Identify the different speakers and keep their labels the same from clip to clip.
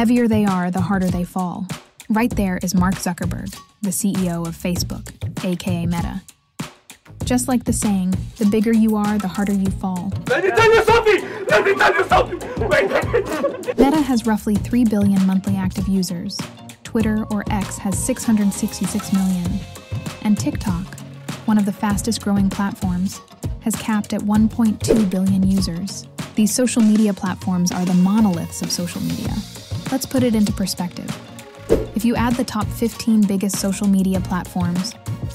Speaker 1: heavier they are, the harder they fall. Right there is Mark Zuckerberg, the CEO of Facebook, aka Meta. Just like the saying, the bigger you are, the harder you fall.
Speaker 2: Let me tell you something! Let me tell you something! Wait.
Speaker 1: Meta has roughly 3 billion monthly active users. Twitter, or X, has 666 million. And TikTok, one of the fastest growing platforms, has capped at 1.2 billion users. These social media platforms are the monoliths of social media. Let's put it into perspective. If you add the top 15 biggest social media platforms,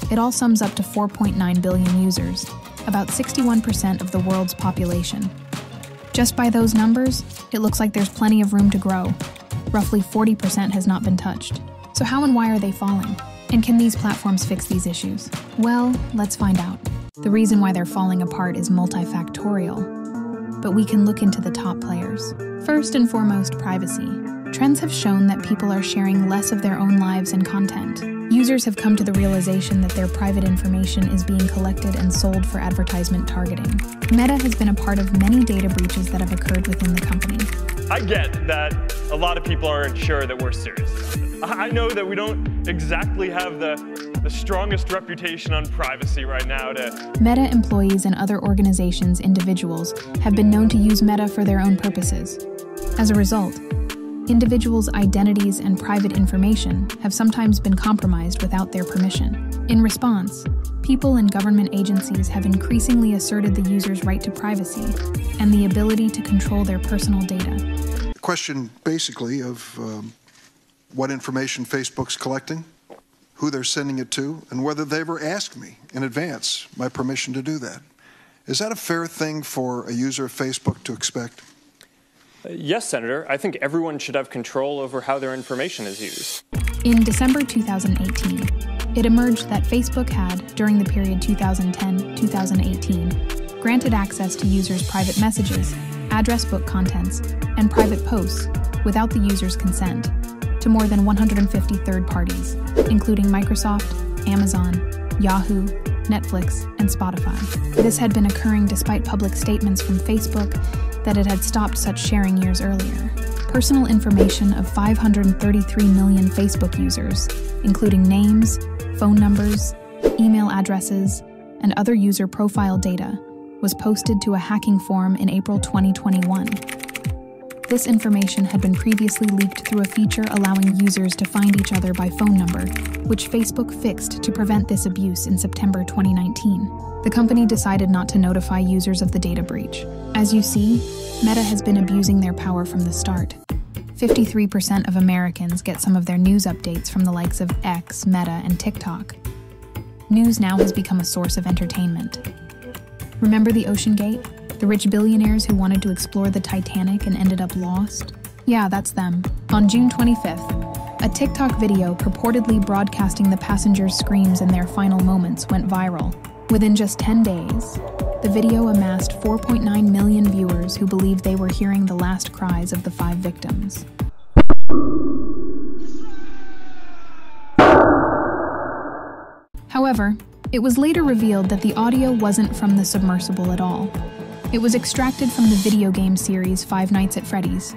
Speaker 1: it all sums up to 4.9 billion users, about 61% of the world's population. Just by those numbers, it looks like there's plenty of room to grow. Roughly 40% has not been touched. So how and why are they falling? And can these platforms fix these issues? Well, let's find out. The reason why they're falling apart is multifactorial, but we can look into the top players. First and foremost, privacy. Trends have shown that people are sharing less of their own lives and content. Users have come to the realization that their private information is being collected and sold for advertisement targeting. Meta has been a part of many data breaches that have occurred within the company.
Speaker 3: I get that a lot of people aren't sure that we're serious about it. I know that we don't exactly have the strongest reputation on privacy right now
Speaker 1: Meta employees and other organizations' individuals have been known to use Meta for their own purposes. As a result, individuals' identities and private information have sometimes been compromised without their permission. In response, people and government agencies have increasingly asserted the user's right to privacy and the ability to control their personal data.
Speaker 4: The question basically of what information Facebook's collecting, who they're sending it to, and whether they ever asked me in advance my permission to do that. Is that a fair thing for a user of Facebook to expect?
Speaker 3: Yes, Senator. I think everyone should have control over how their information is used.
Speaker 1: In December 2018, it emerged that Facebook had, during the period 2010-2018, granted access to users' private messages, address book contents, and private posts without the user's consent to more than 150 third parties, including Microsoft, Amazon, Yahoo, Netflix, and Spotify. This had been occurring despite public statements from Facebook that it had stopped such sharing years earlier. Personal information of 533 million Facebook users, including names, phone numbers, email addresses, and other user profile data, was posted to a hacking forum in April 2021. This information had been previously leaked through a feature allowing users to find each other by phone number, which Facebook fixed to prevent this abuse in September 2019. The company decided not to notify users of the data breach. As you see, Meta has been abusing their power from the start. 53% of Americans get some of their news updates from the likes of X, Meta, and TikTok. News now has become a source of entertainment. Remember the Ocean Gate? The rich billionaires who wanted to explore the Titanic and ended up lost? Yeah, that's them. On June 25th, a TikTok video purportedly broadcasting the passengers' screams in their final moments went viral. Within just 10 days, the video amassed 4.9 million viewers who believed they were hearing the last cries of the 5 victims. However, it was later revealed that the audio wasn't from the submersible at all. It was extracted from the video game series Five Nights at Freddy's.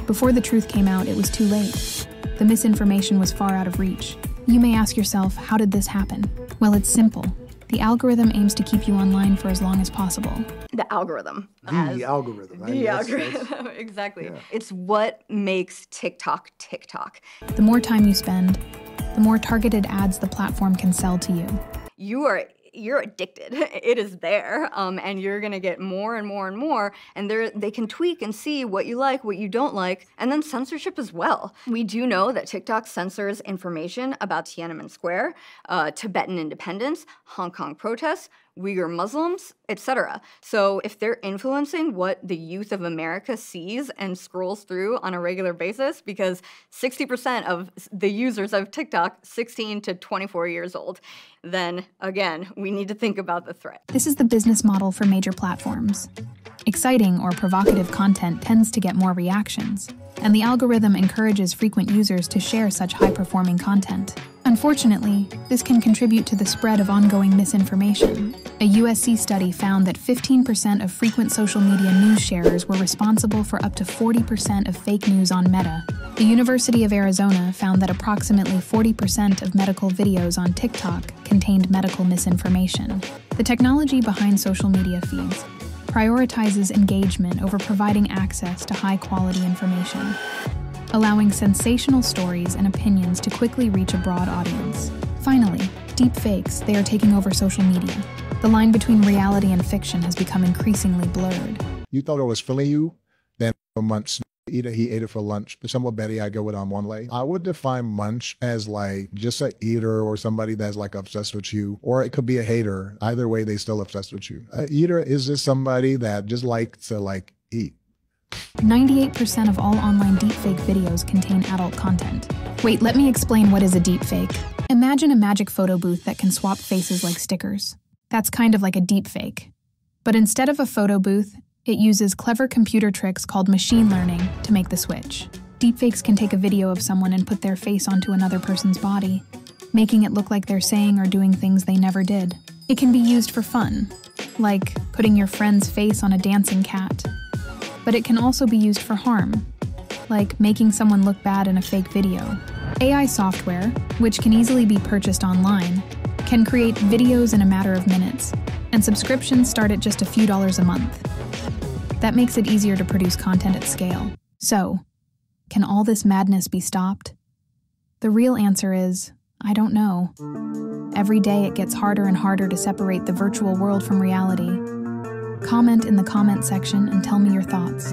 Speaker 1: Before the truth came out, it was too late. The misinformation was far out of reach. You may ask yourself, how did this happen? Well, it's simple. The algorithm aims to keep you online for as long as possible.
Speaker 5: The algorithm.
Speaker 6: The algorithm.
Speaker 5: The algorithm, exactly. Yeah. It's what makes TikTok TikTok.
Speaker 1: The more time you spend, the more targeted ads the platform can sell to you.
Speaker 5: You're addicted. It is there, and you're gonna get more and more and more, and they can tweak and see what you like, what you don't like, and then censorship as well. We do know that TikTok censors information about Tiananmen Square, Tibetan independence, Hong Kong protests, Uyghur Muslims, etc. So if they're influencing what the youth of America sees and scrolls through on a regular basis, because 60% of the users of TikTok, 16 to 24 years old, then again, we need to think about the threat.
Speaker 1: This is the business model for major platforms. Exciting or provocative content tends to get more reactions, and the algorithm encourages frequent users to share such high-performing content. Unfortunately, this can contribute to the spread of ongoing misinformation. A USC study found that 15% of frequent social media news sharers were responsible for up to 40% of fake news on Meta. The University of Arizona found that approximately 40% of medical videos on TikTok contained medical misinformation. The technology behind social media feeds prioritizes engagement over providing access to high-quality information, allowing sensational stories and opinions to quickly reach a broad audience. Finally, deepfakes, they are taking over social media. The line between reality and fiction has become increasingly blurred.
Speaker 6: You thought I was feeling you, then for months, either he ate it for lunch, but somewhat Betty, I go with on one leg. I would define munch as like just a eater or somebody that's like obsessed with you, or it could be a hater. Either way, they still obsessed with you. A eater is just somebody that just likes to like eat.
Speaker 1: 98% of all online deepfake videos contain adult content. Wait, let me explain what is a deepfake. Imagine a magic photo booth that can swap faces like stickers. That's kind of like a deepfake. But instead of a photo booth, it uses clever computer tricks called machine learning to make the switch. Deepfakes can take a video of someone and put their face onto another person's body, making it look like they're saying or doing things they never did. It can be used for fun, like putting your friend's face on a dancing cat. But it can also be used for harm, like making someone look bad in a fake video. AI software, which can easily be purchased online, can create videos in a matter of minutes, and subscriptions start at just a few dollars a month. That makes it easier to produce content at scale. So, can all this madness be stopped? The real answer is, I don't know. Every day it gets harder and harder to separate the virtual world from reality. Comment in the comment section and tell me your thoughts.